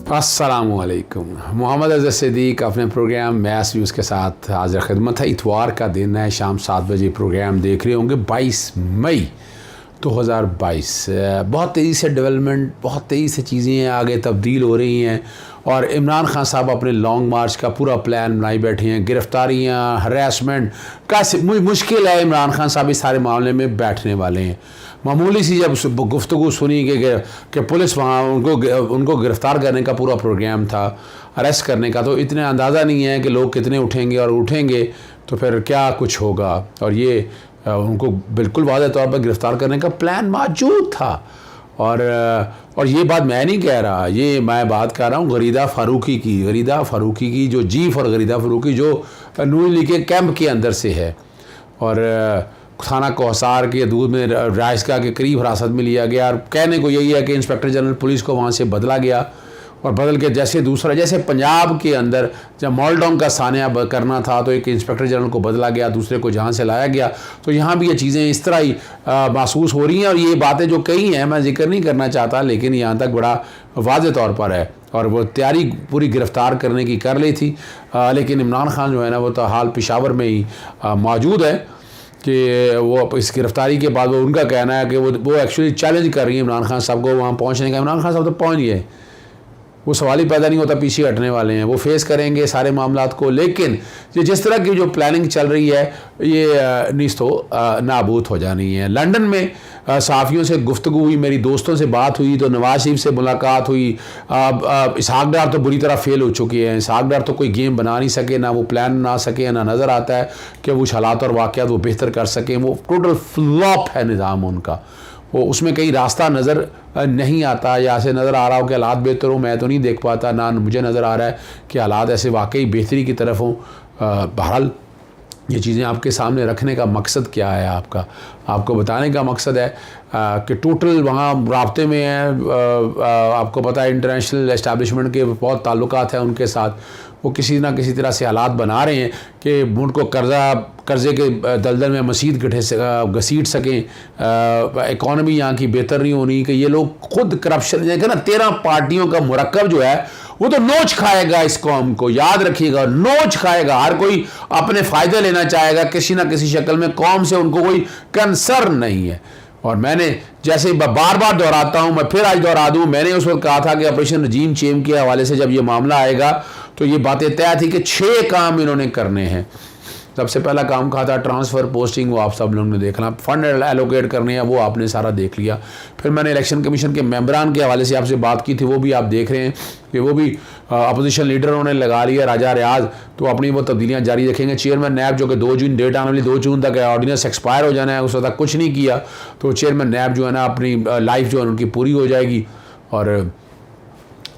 अस्सलामुअलैकुम। मोहम्मद अज़हर सिद्दीक़ अपने programme mess news के साथ हाज़िर खिदमत है। इतवार का दिन है, शाम 7 बजे प्रोग्राम देख रहे होंगे। 22 मई 2022। बहुत तेज़ी से डेवलपमेंट, बहुत तेज़ी से चीज़ें आगे तब्दील हो रही हैं और इमरान खान साहब अपने लॉन्ग मार्च का पूरा प्लान बनाई बैठे हैं। गिरफ्तारियाँ, हरासमेंट का मुश्किल है इमरान खान साहब इस सारे मामले में बैठने वाले हैं। मामूली सी जब गुफ्तगू सुनी कि पुलिस वहाँ उनको गिरफ़्तार करने का पूरा प्रोग्राम था, अरेस्ट करने का, तो इतने अंदाज़ा नहीं है कि लोग कितने उठेंगे और उठेंगे तो फिर क्या कुछ होगा। और ये उनको बिल्कुल वाज़ेह तौर पर गिरफ़्तार करने का प्लान मौजूद था। और ये बात मैं नहीं कह रहा, ये मैं बात कर रहा हूँ गरीदा फ़ारूकी की, जो जीफ और गरीदा फ़ारूकी जो नून लीग के कैंप के अंदर से है और थाना कोहसार के दूध में राइसका के करीब हिरासत में लिया गया। और कहने को यही है कि इंस्पेक्टर जनरल पुलिस को वहाँ से बदला गया और बदल के जैसे पंजाब के अंदर जब मॉलडोंग का सानिया करना था तो एक इंस्पेक्टर जनरल को बदला गया, दूसरे को जहाँ से लाया गया। तो यहाँ भी ये चीज़ें इस तरह ही महसूस हो रही हैं। और ये बातें जो कही हैं मैं जिक्र नहीं करना चाहता, लेकिन यहाँ तक बड़ा वाज़ेह तौर पर है और वो तैयारी पूरी गिरफ़्तार करने की कर ली थी। लेकिन इमरान खान जो है ना वो तो हाल पेशावर में ही मौजूद है कि वो इस गिरफ़्तारी के बाद वो उनका कहना है कि वो एक्चुअली चैलेंज कर रही है इमरान खान साहब को वहाँ पहुँचने का। इमरान खान साहब तो पहुँच गए, वो सवाल ही पैदा नहीं होता, पीछे हटने वाले हैं, वो फेस करेंगे सारे मामलात को। लेकिन ये जिस तरह की जो प्लानिंग चल रही है ये नीस तो नाबूद हो जानी है। लंदन में सहाफ़ियों से गुफ्तगू हुई, मेरी दोस्तों से बात हुई, तो नवाज शरीफ से मुलाकात हुई। इसहाक डार तो बुरी तरह फेल हो चुके हैं। इसहाक डार तो कोई गेम बना नहीं सके, ना वो प्लान बना सके, ना नज़र आता है कि वो हालात और वाक़यात वो बेहतर कर सकें। वो टोटल फ्लॉप है निज़ाम उनका, वो उसमें कहीं रास्ता नज़र नहीं आता। या ऐसे नज़र आ रहा हो कि हालात बेहतर हो, मैं तो नहीं देख पाता, ना मुझे नज़र आ रहा है कि हालात ऐसे वाकई बेहतरी की तरफ हों। बहरहाल ये चीज़ें आपके सामने रखने का मकसद क्या है, आपको बताने का मकसद है कि टोटल वहाँ राब्ते में है। आपको पता है इंटरनेशनल एस्टैब्लिशमेंट के बहुत ताल्लुकात हैं उनके साथ। वो किसी ना किसी तरह से हालात बना रहे हैं कि उनको कर्ज़े के दलदल में मज़ीद घसीट सकें। इकॉनमी यहाँ की बेहतर नहीं होनी कि ये लोग खुद करप्शन देखें ना। 13 पार्टियों का मुरक्कब जो है वो तो नोच खाएगा इस कौम को, याद रखिएगा, नोच खाएगा। हर कोई अपने फ़ायदे लेना चाहेगा किसी ना किसी शक्ल में, कौम से उनको कोई कंसर्न नहीं है। और मैंने जैसे बार बार दोहराता हूँ, मैं फिर आज दोहरा दूँ, मैंने उस वक्त कहा था कि ऑपरेशन रजीम चेंज के हवाले से जब ये मामला आएगा तो ये बातें तय थी कि 6 काम इन्होंने करने हैं। सबसे पहला काम कहा था ट्रांसफ़र पोस्टिंग, वो आप सब लोगों ने देखना, फ़ंड एलोकेट करने हैं, वो आपने सारा देख लिया। फिर मैंने इलेक्शन कमीशन के मेंबरान के हवाले से आपसे बात की थी, वो भी आप देख रहे हैं कि वो भी अपोजिशन लीडरों ने लगा लिया राजा रियाज, तो अपनी वो तब्दीलियाँ जारी रखेंगे। चेयरमैन नैब जो कि 2 जून डेट आने वाली, 2 जून तक ऑर्डिनेंस एक्सपायर हो जाना है, उस तक कुछ नहीं किया, तो चेयरमैन नैब जो है ना अपनी लाइफ जो है उनकी पूरी हो जाएगी। और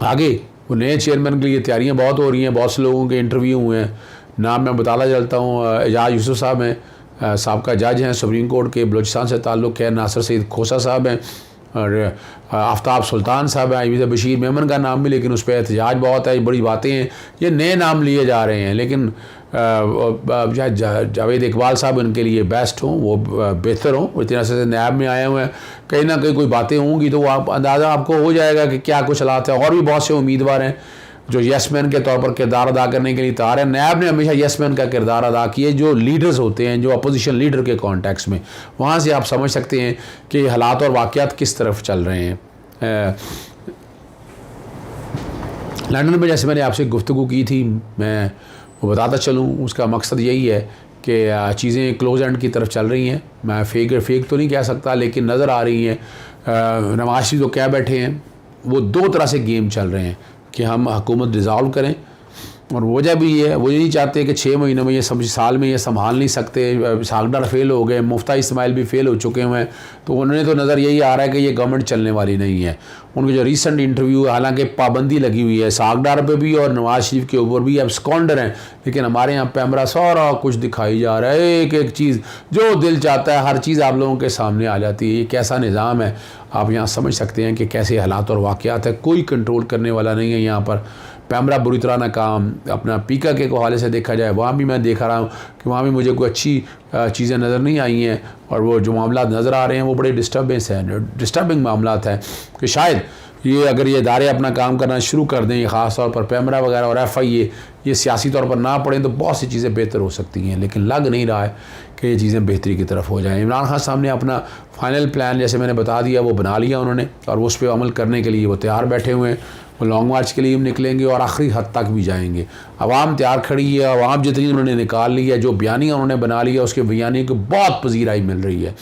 आगे वो नए चेयरमैन के लिए तैयारियाँ बहुत हो रही हैं, बहुत से लोगों के इंटरव्यू हुए हैं। नाम मैं बताता चलता हूँ, एजाज यूसुफ साहब हैं, साबका जज हैं सुप्रीम कोर्ट के, बलोचिस्तान से ताल्लुक़ है। नासिर सईद खोसा साहब हैं और आफ्ताब सुल्तान साहब हैं। अमीर बशीर मेमन का नाम भी, लेकिन उस पर एहतजाज बहुत है, बड़ी बातें हैं, ये नए नाम लिए जा रहे हैं। लेकिन जावेद इकबाल साहब इनके लिए बेस्ट हों, वो बेहतर हों, वो इतने से नैब में आए हुए हैं, कहीं ना कहीं कोई बातें होंगी तो आप अंदाज़ा आपको हो जाएगा कि क्या कुछ हालात है। और भी बहुत से उम्मीदवार हैं जो येसमैन के तौर पर किरदार अदा करने के लिए तैयार है। नैब ने हमेशा येसमैन का किरदार अदा किया, जो लीडर्स होते हैं, जो अपोजिशन लीडर के कॉन्टेक्स्ट में, वहाँ से आप समझ सकते हैं कि हालात और वाक़यात किस तरफ चल रहे हैं। लंदन में जैसे मैंने आपसे गुफ्तगू की थी, मैं वो बताता चलूँ, उसका मकसद यही है कि चीज़ें क्लोज एंड की तरफ चल रही हैं। मैं फेक तो नहीं कह सकता, लेकिन नज़र आ रही हैं। नवाज शरीफ जो कह बैठे हैं, वो 2 तरह से गेम चल रहे हैं कि हम हुकूमत डिज़ॉल्व करें, और वजह भी ये है, वो ये नहीं चाहते कि 6 महीनों में, ये साल में ये संभाल नहीं सकते। इसहाक डार फेल हो गए, मुफ्ता इस्माइल भी फेल हो चुके हैं, तो उन्होंने तो नज़र यही आ रहा है कि ये गवर्नमेंट चलने वाली नहीं है। उनके जो रीसेंट इंटरव्यू, हालांकि पाबंदी लगी हुई है इसहाक डार पे भी और नवाज शरीफ के ऊपर भी, अब स्कॉन्डर हैं, लेकिन हमारे यहाँ पैमरा सारा कुछ दिखाई जा रहा है। एक एक चीज़ जो दिल चाहता है, हर चीज़ आप लोगों के सामने आ जाती है। ये कैसा निज़ाम है, आप यहाँ समझ सकते हैं कि कैसे हालात और वाक़यात है। कोई कंट्रोल करने वाला नहीं है यहाँ पर। पैमरा बुरी तरह नाकाम। अपना पीका के हवाले से देखा जाए, वहाँ भी मैं देख रहा हूँ कि वहाँ भी मुझे कोई अच्छी चीज़ें नज़र नहीं आई हैं, और वो जो मामला नज़र आ रहे हैं वो बड़े डिस्टर्बिंग मामला हैं कि शायद ये अगर ये इदारे अपना काम करना शुरू कर दें, ख़ास तौर पर पैमरा वगैरह और FI ये सियासी तौर पर ना पड़ें तो बहुत सी चीज़ें बेहतर हो सकती हैं, लेकिन लग नहीं रहा है कि ये चीज़ें बेहतरी की तरफ हो जाएं। इमरान खान साहब ने अपना फाइनल प्लान जैसे मैंने बता दिया वो बना लिया उन्होंने, और उस पर अमल करने के लिए वो तैयार बैठे हुए हैं। वो लॉन्ग मार्च के लिए निकलेंगे और आखिरी हद तक भी जाएंगे। अवाम तैयार खड़ी है, अवाम जितनी उन्होंने निकाल ली है, जो बयानियाँ उन्होंने बना लिया उसके बयानी को बहुत पजीराई मिल रही है।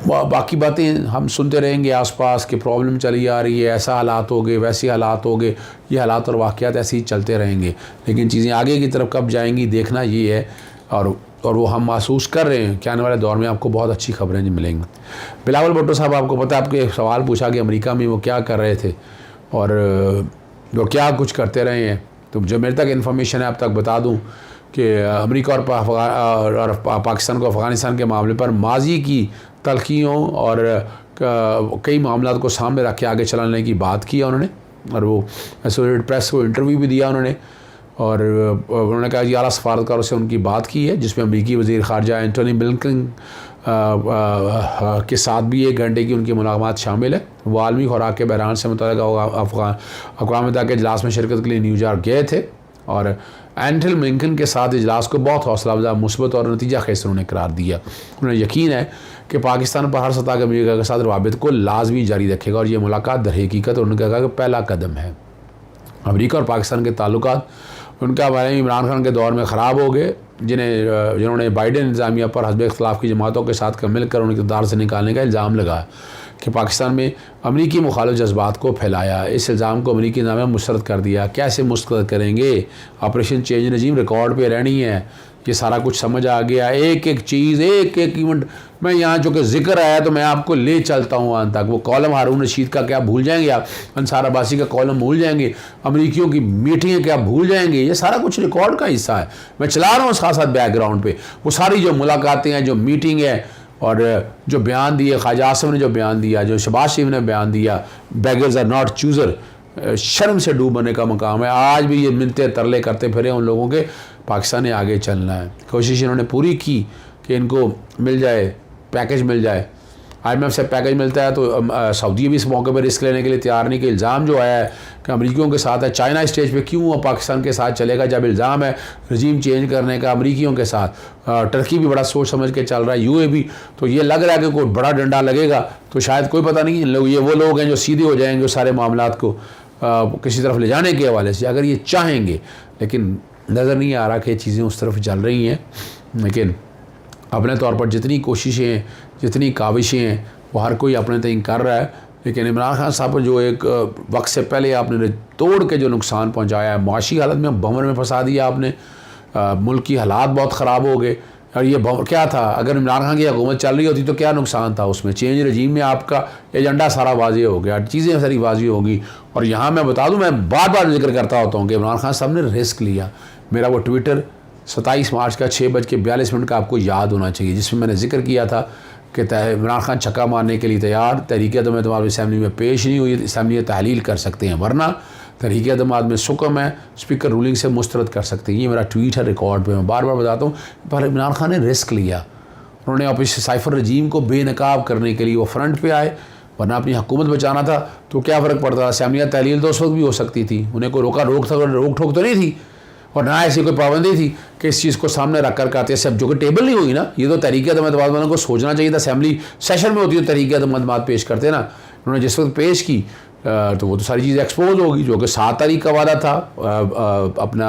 बाकी बातें हम सुनते रहेंगे आसपास कि प्रॉब्लम चली आ रही है, ऐसा हालात हो गए, वैसे हालात हो गए, ये हालात और वाक़यात ऐसे ही चलते रहेंगे, लेकिन चीज़ें आगे की तरफ कब जाएंगी देखना ये है। और वो हम महसूस कर रहे हैं कि आने वाले दौर में आपको बहुत अच्छी खबरें मिलेंगी। बिलावल भुट्टो साहब, आपको पता है, आपको एक सवाल पूछा कि अमेरिका में वो क्या कर रहे थे और वो क्या कुछ करते रहे हैं, तो जो मेरे तक इन्फॉर्मेशन है आप तक बता दूं कि अमेरिका और पाकिस्तान को अफ़गानिस्तान के मामले पर माजी की तलखियों और कई मामलों को सामने रख के आगे चलाने की बात की है उन्होंने, और वो एसोसिएटेड प्रेस को इंटरव्यू भी दिया उन्होंने, और उन्होंने कहा कि आला सफारतकारों से उनकी बात की है, जिसमें अमरीकी वज़ीर ख़ारजा एंटोनी ब्लिंकन के साथ भी 1 घंटे की उनकी मुलाकात शामिल है। वो आलमी खुराक के बहरान से मुतल्लिक़ अक़वाम मुत्तहिदा के इजलास में शिरकत के लिए न्यूयॉर्क गए थे, और एंटोनी ब्लिंकन के साथ इजलास को बहुत हौसला अफ़ज़ा, मुस्बत और नतीजा खेज उन्होंने करार दिया। उन्हें यकीन है कि पाकिस्तान पर हर सतह के अमरीका के साथ रवाबित को लाजमी जारी रखेगा, और ये मुलाकात दर हकीकत उन्होंने कहा कि पहला कदम है। अमरीका और पाकिस्तान के ताल्लुकात उनका बारे इमरान खान के दौर में ख़राब हो गए, जिन्होंने बाइडेन इंतज़ामिया पर हस्ब इख्तिलाफ़ की जमातों के साथ मिलकर उनके इक़्तिदार से निकालने का इल्ज़ाम लगाया कि पाकिस्तान में अमरीकी मुखालिफ जज्बात को फैलाया। इस इल्ज़ाम को अमरीकी इंतज़ामिया मुस्तरद कर दिया। कैसे मुस्तरद करेंगे? ऑपरेशन चेंज रजीम रिकॉर्ड पे रहनी है, ये सारा कुछ समझ आ गया। एक एक चीज़, एक एक इवेंट, मैं यहाँ जो कि जिक्र आया तो मैं आपको ले चलता हूँ वहाँ तक। वो कॉलम हारून रशीद का क्या भूल जाएंगे आप? अंसार अब्बासी का कॉलम भूल जाएंगे? अमरीकियों की मीटिंगें क्या भूल जाएंगे? ये सारा कुछ रिकॉर्ड का हिस्सा है। मैं चला रहा हूँ साथ साथ बैकग्राउंड पे वो सारी जो मुलाकातें हैं, जो मीटिंग है, और जो बयान दिए, ख्वाजा आसिम ने जो बयान दिया, जो शहबाज शरीफ ने बयान दिया, बेगर्स आर नॉट चूज़र, शर्म से डूब होने का मकाम है। आज भी ये मिलते तरले करते फिरे उन लोगों के। पाकिस्तान ने आगे चलना है, कोशिश इन्होंने पूरी की कि इनको मिल जाए, पैकेज मिल जाए। IMF से पैकेज मिलता है तो सऊदी भी इस मौके पर रिस्क लेने के लिए तैयार नहीं, कि इल्ज़ाम जो आया है कि अमरीकियों के साथ है, चाइना स्टेज पे क्यों पाकिस्तान के साथ चलेगा जब इल्ज़ाम है रजीम चेंज करने का अमरीकियों के साथ। टर्की भी बड़ा सोच समझ के चल रहा है, UAE, तो ये लग रहा है कि कोई बड़ा डंडा लगेगा तो शायद कोई पता नहीं, लोग ये वो लोग हैं जो सीधे हो जाएंगे सारे मामलात को किसी तरफ ले जाने के हवाले से, अगर ये चाहेंगे। लेकिन नज़र नहीं आ रहा कि चीज़ें उस तरफ चल रही हैं। लेकिन अपने तौर पर जितनी कोशिशें, जितनी काविशें हैं, वो हर कोई अपने तय कर रहा है। लेकिन इमरान खान साहब को जो एक वक्त से पहले आपने तोड़ के जो नुकसान पहुंचाया है, माशी हालत में बमर में फंसा दिया आपने, मुल्क की हालात बहुत ख़राब हो गए। और ये क्या था, अगर इमरान खान की हुकूमत चल रही होती तो क्या नुकसान था उसमें? चेंज रजीम में आपका एजेंडा सारा वाज़े हो गया, चीज़ें सारी वाज़े होगी। और यहाँ मैं बता दूँ, मैं बार बार जिक्र करता होता हूँ कि इमरान खान साहब ने रिस्क लिया। मेरा वो ट्विटर 27 मार्च का 6:42 का आपको याद होना चाहिए, जिसमें मैंने जिक्र किया था कि इमरान खान छक्का मारने के लिए तैयार, तहरीक अदम तुम्हारी असम्बली में पेश नहीं हुई, असम्बली तहलील कर सकते हैं, वरना तहरीक अदम में सुकम है, स्पीकर रूलिंग से मुस्तरद कर सकते हैं। ये मेरा ट्वीट है, रिकॉर्ड पे मैं बार बार बताता हूँ। पर इमरान खान ने रिस्क लिया, उन्होंने ऑपरेशन साइफर रजीम को बेनकाब करने के लिए वो फ्रंट पे आए, वरना अपनी हुकूमत बचाना था तो क्या फ़र्क पड़ता था? असम्बली तहलील तो उस वक्त भी हो सकती थी, उन्हें कोई रोक ठोक तो नहीं थी, और ना ऐसी कोई पाबंदी थी कि इस चीज़ को सामने रख कर करते सब, जो कि टेबल नहीं हुई ना। ये तो तहरीक अदम वालों को सोचना चाहिए था, असेंबली सेशन में होती तो तहरीक अदम पेश करते ना। उन्होंने जिस वक्त पेश की तो वो तो सारी चीज़ एक्सपोज होगी, जो कि 7 तारीख का वादा था। अपना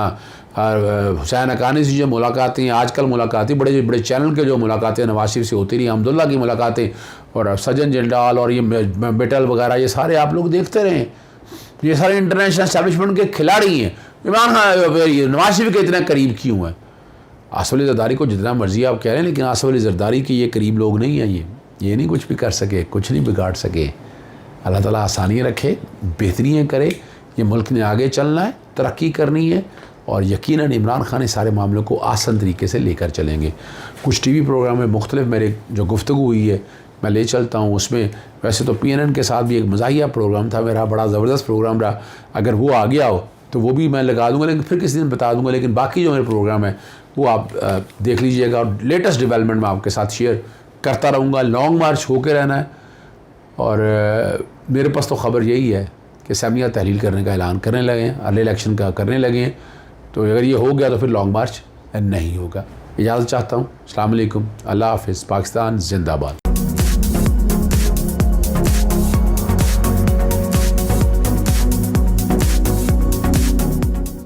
हुसैन हक्कानी से जो मुलाकातें, आजकल मुलाकातें बड़े बड़े चैनल के जो मुलाकातें नवाज शरीफ से होती रही, अब्दुल्ला की मुलाकातें, और सज्जन जिंदाल और ये बेटल वगैरह, ये सारे आप लोग देखते रहे। ये सारे इंटरनेशनल एस्टैब्लिशमेंट के खिलाड़ी हैं। इमरान खान नवाज शरीफ के इतना करीब क्यों है? आसिफ अली ज़रदारी को जितना मर्जी आप कह रहे हैं, लेकिन आसिफ अली ज़रदारी के ये करीब लोग नहीं हैं। ये नहीं कुछ भी कर सके, कुछ नहीं बिगाड़ सके। अल्लाह ताला आसानियाँ रखे, बेहतरियाँ करे। ये मुल्क ने आगे चलना है, तरक्की करनी है, और यकीनन इमरान खान इस सारे मामलों को आसान तरीके से लेकर चलेंगे। कुछ TV प्रोग्राम में मुख्तलिफ मेरे जो गुफ्तगू हुई है मैं ले चलता हूँ। उसमें वैसे तो PNN के साथ भी एक मज़ाहिया प्रोग्राम था मेरा, बड़ा ज़बरदस्त प्रोग्राम रहा। अगर वो आ गया हो तो वो भी मैं लगा दूंगा, लेकिन फिर किसी दिन बता दूंगा। लेकिन बाकी जो मेरे प्रोग्राम है वो आप देख लीजिएगा, और लेटेस्ट डेवलपमेंट मैं आपके साथ शेयर करता रहूँगा। लॉन्ग मार्च होकर रहना है, और मेरे पास तो ख़बर यही है कि असम्बलियाँ तहलील करने का ऐलान करने लगे हैं, अर्ली इलेक्शन का करने लगे हैं। तो अगर ये हो गया तो फिर लॉन्ग मार्च नहीं होगा। इजाज़त चाहता हूँ। अस्सलाम वालेकुम, अल्लाह हाफ़िज़, पाकिस्तान जिंदाबाद।